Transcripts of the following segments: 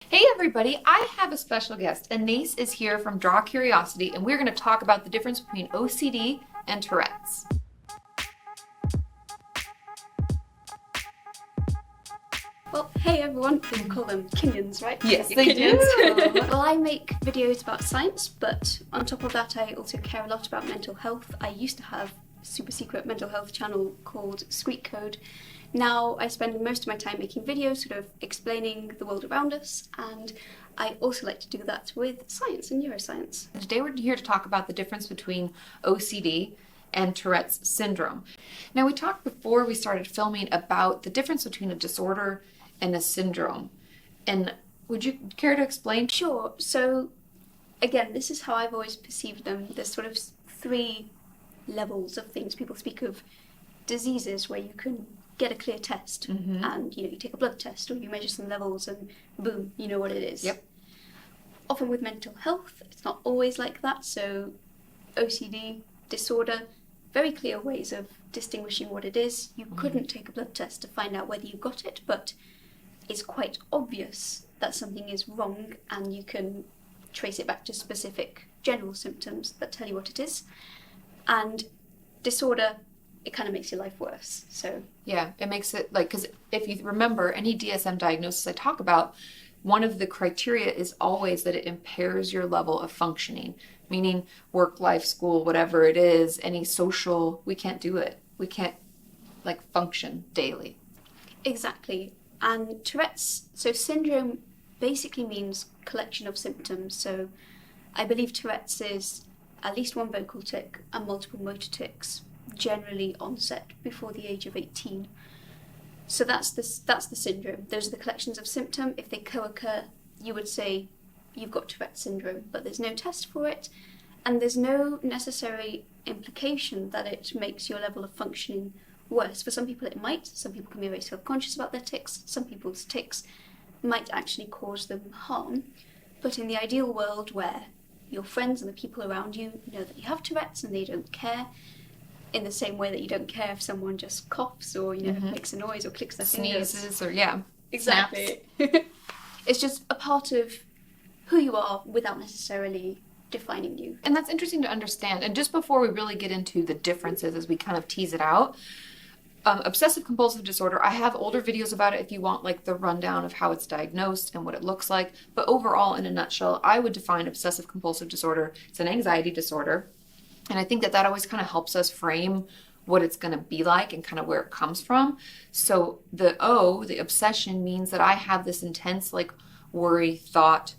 Hey everybody, I have a special guest. Anais is here from Draw Curiosity, and we're going to talk about the difference between OCD and Tourette's. Well, hey everyone, they call them Kenyans, right? Yes, You're they Kenyans. do. Well, I make videos about science, but on top of that, I also care a lot about mental health. I used to have a super secret mental health channel called Squeak Code. Now I spend most of my time making videos, sort of explaining the world around us, and I also like to do that with science and neuroscience. Today we're here to talk about the difference between OCD and Tourette's syndrome. Now, we talked before we started filming about the difference between a disorder and a syndrome. And would you care to explain? Sure. So, again, this is how I've always perceived them. There's sort of three levels of things. People speak of diseases where you can get a clear test and you take a blood test or you measure some levels and boom, you know what it is. Yep. Often with mental health, it's not always like that. So, OCD, disorder, very clear ways of distinguishing what it is. You couldn't take a blood test to find out whether you got it, but it's quite obvious that something is wrong and you can trace it back to specific general symptoms that tell you what it is. And disorder, it kind of makes your life worse. So yeah, it makes it because if you remember any DSM diagnosis I talk about, one of the criteria is always that it impairs your level of functioning, meaning work, life, school, whatever it is, any social, we can't do it. We can't function daily. exactly. And Tourette's, so syndrome basically means collection of symptoms. So I believe Tourette's is at least one vocal tic and multiple motor tics, generally onset before the age of 18. So that's the syndrome. Those are the collections of symptom. If they co-occur, you would say you've got Tourette's syndrome, but there's no test for it, and there's no necessary implication that it makes your level of functioning worse. For some people it might. Some people can be very self-conscious about their tics. Some people's tics might actually cause them harm. But in the ideal world where your friends and the people around you know that you have Tourette's and they don't care, in the same way that you don't care if someone just coughs or makes a noise or clicks their fingers. Sneezes or yeah. Exactly. It's just a part of who you are without necessarily defining you. And that's interesting to understand. And just before we really get into the differences as we kind of tease it out, obsessive-compulsive disorder, I have older videos about it if you want the rundown of how it's diagnosed and what it looks like. But overall, in a nutshell, I would define obsessive-compulsive disorder. It's an anxiety disorder. And I think that always kind of helps us frame what it's going to be like and kind of where it comes from. So the O, the obsession, means that I have this intense worry, thought,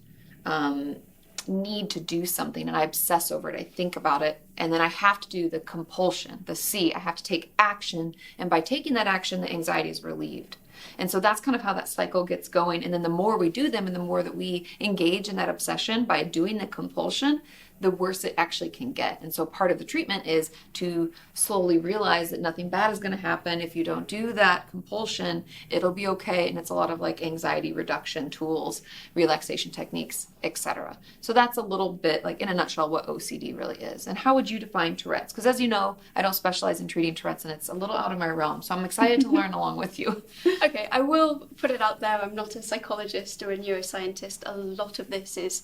need to do something, and I obsess over it. I think about it, and then I have to do the compulsion, the C. I have to take action, and by taking that action, the anxiety is relieved. And so that's kind of how that cycle gets going. And then the more we do them and the more that we engage in that obsession by doing the compulsion, the worse it actually can get. And so part of the treatment is to slowly realize that nothing bad is going to happen. If you don't do that compulsion, it'll be okay. And it's a lot of anxiety reduction tools, relaxation techniques, etc. So that's a little bit in a nutshell what OCD really is. And how would you define Tourette's? Because as you know, I don't specialize in treating Tourette's and it's a little out of my realm. So I'm excited to learn along with you. Okay, I will put it out there, I'm not a psychologist or a neuroscientist. A lot of this is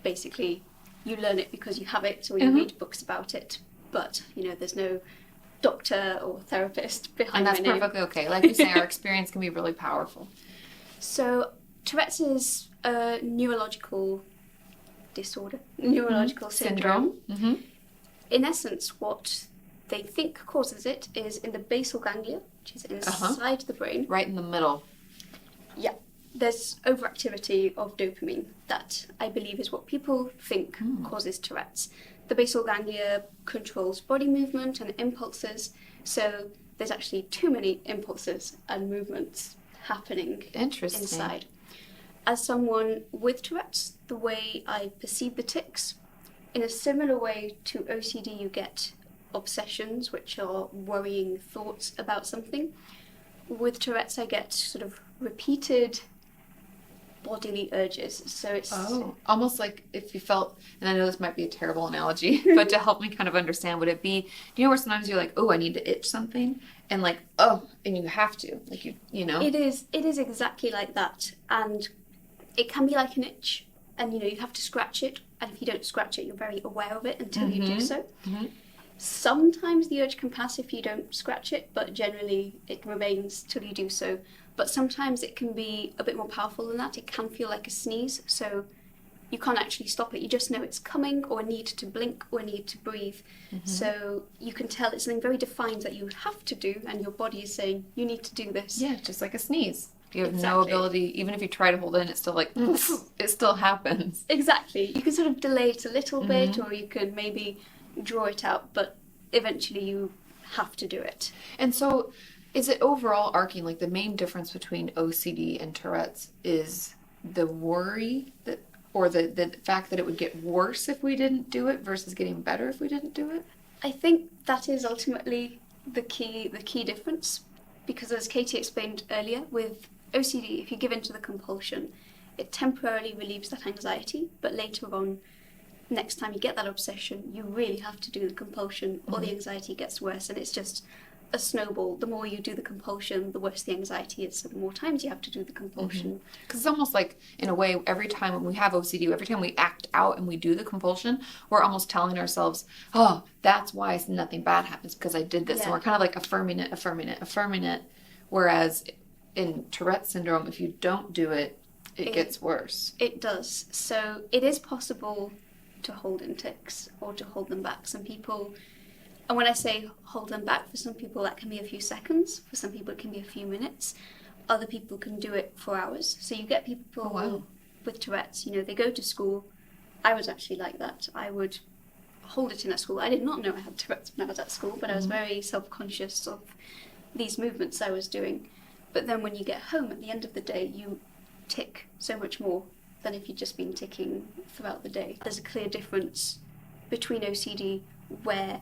basically you learn it because you have it or you read books about it, but there's no doctor or therapist behind my name. And that's perfectly okay. Like you say, our experience can be really powerful. So Tourette's is a neurological disorder, neurological syndrome. In essence, what they think causes it is in the basal ganglia, which is inside the brain. Right in the middle. Yeah. There's overactivity of dopamine that I believe is what people think causes Tourette's. The basal ganglia controls body movement and impulses, so there's actually too many impulses and movements happening inside. As someone with Tourette's, the way I perceive the tics, in a similar way to OCD, you get obsessions, which are worrying thoughts about something. With Tourette's, I get sort of repeated bodily urges. So it's almost like if you felt, and I know this might be a terrible analogy, but to help me kind of understand, would it be, do you know where sometimes you're like, oh, I need to itch something, and and you have to, you know? It is exactly like that. And It can be like an itch, and you have to scratch it, and if you don't scratch it, you're very aware of it until you do so. Sometimes the urge can pass if you don't scratch it, but generally it remains till you do so. But sometimes it can be a bit more powerful than that. It can feel like a sneeze, so you can't actually stop it. You just know it's coming, or a need to blink, or a need to breathe. So you can tell it's something very defined that you have to do, and your body is saying, you need to do this. Yeah, just like a sneeze. You have no Exactly. ability, even if you try to hold it in, it's still like, it still happens. Exactly. You can sort of delay it a little bit, or you can maybe draw it out, but eventually you have to do it. And so, is it overall arcing, like the main difference between OCD and Tourette's is the worry that, or the fact that it would get worse if we didn't do it versus getting better if we didn't do it? I think that is ultimately the key difference, because as Katie explained earlier, with OCD, if you give in to the compulsion, it temporarily relieves that anxiety, but later on, next time you get that obsession, you really have to do the compulsion, or the anxiety gets worse, and it's just a snowball. The more you do the compulsion, the worse the anxiety is, so the more times you have to do the compulsion. Because it's almost like, in a way, every time when we have OCD, every time we act out and we do the compulsion, we're almost telling ourselves, oh, that's why nothing bad happens, because I did this. Yeah. And we're kind of like affirming it. Whereas in Tourette syndrome, if you don't do it, it gets worse. It does. So it is possible to hold in tics or to hold them back. Some people, and when I say hold them back, for some people that can be a few seconds, for some people it can be a few minutes, other people can do it for hours. So you get people with Tourette's, they go to school. I was actually like that. I would hold it in at school. I did not know I had Tourette's when I was at school, but I was very self-conscious of these movements I was doing. But then when you get home at the end of the day, you tick so much more than if you'd just been ticking throughout the day. There's a clear difference between OCD where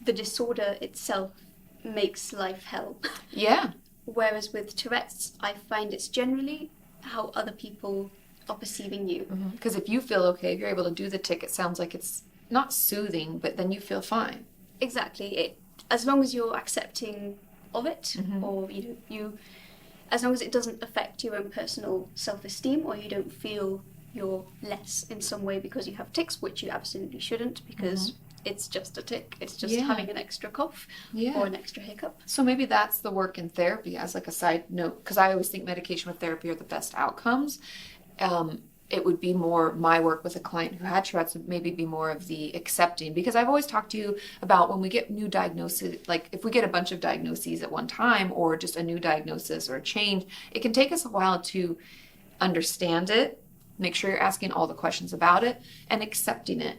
the disorder itself makes life hell. Yeah. Whereas with Tourette's, I find it's generally how other people are perceiving you. Because if you feel okay, if you're able to do the tic, it sounds like it's not soothing, but then you feel fine. Exactly. As long as you're accepting of it, or you as long as it doesn't affect your own personal self-esteem, or you don't feel you're less in some way because you have tics, which you absolutely shouldn't, because it's just a tic. It's just having an extra cough or an extra hiccup. So maybe that's the work in therapy as like a side note, because I always think medication with therapy are the best outcomes. It would be more my work with a client who had Tourette's would maybe be more of the accepting, because I've always talked to you about when we get new diagnoses, like if we get a bunch of diagnoses at one time or just a new diagnosis or a change, it can take us a while to understand it, make sure you're asking all the questions about it, and accepting it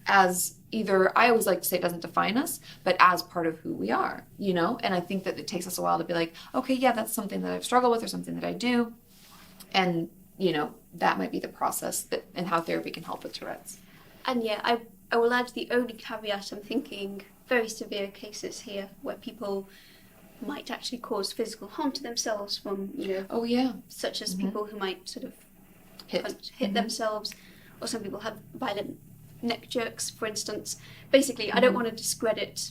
as either, I always like to say it doesn't define us, but as part of who we are, And I think that it takes us a while to be like, okay, yeah, that's something that I've struggled with or something that I do. And that might be the process and how therapy can help with Tourette's. And I will add the only caveat. I'm thinking very severe cases here where people might actually cause physical harm to themselves from, such as people who might sort of hit themselves, or some people have violent neck jerks, for instance. Basically, I don't want to discredit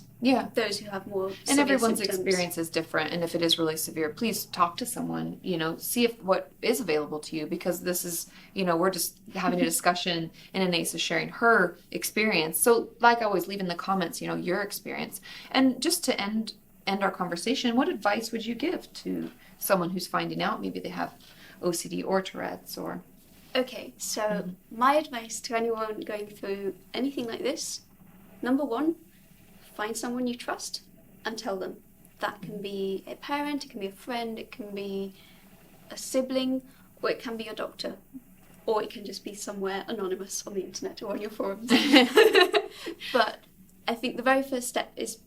those who have more severe and everyone's symptoms. Experience is different, and if it is really severe, please talk to someone, see if what is available to you, because this is, we're just having a discussion and Anais is sharing her experience. So like I always leave in the comments, your experience. And just to end our conversation, what advice would you give to someone who's finding out maybe they have OCD or Tourette's or... Okay, so my advice to anyone going through anything like this, number one, find someone you trust and tell them. That can be a parent, it can be a friend, it can be a sibling, or it can be your doctor. Or it can just be somewhere anonymous on the internet or on your forums. But I think the very first step is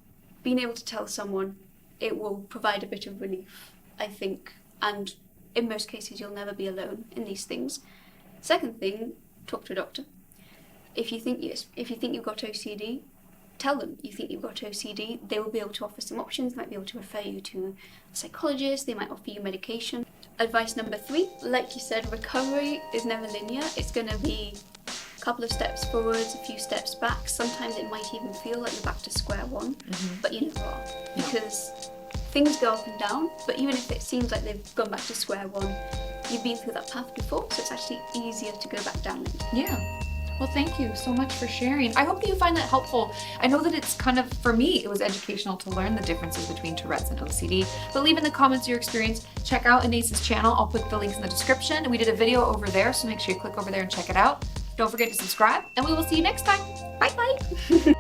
being able to tell someone. It will provide a bit of relief, I think. And in most cases, you'll never be alone in these things. Second thing, talk to a doctor. If you think you've got OCD, tell them you think you've got OCD. They will be able to offer some options. They might be able to refer you to a psychologist. They might offer you medication. Advice number 3, like you said, recovery is never linear. It's going to be a couple of steps forwards, a few steps back. Sometimes it might even feel like you're back to square one, but you never are, because things go up and down. But even if it seems like they've gone back to square one, you've been through that path before, so it's actually easier to go back down it. Yeah. Well, thank you so much for sharing. I hope you find that helpful. I know that it's kind of, for me, it was educational to learn the differences between Tourette's and OCD. But leave in the comments your experience. Check out Inace's channel. I'll put the links in the description. We did a video over there, so make sure you click over there and check it out. Don't forget to subscribe, and we will see you next time. Bye bye.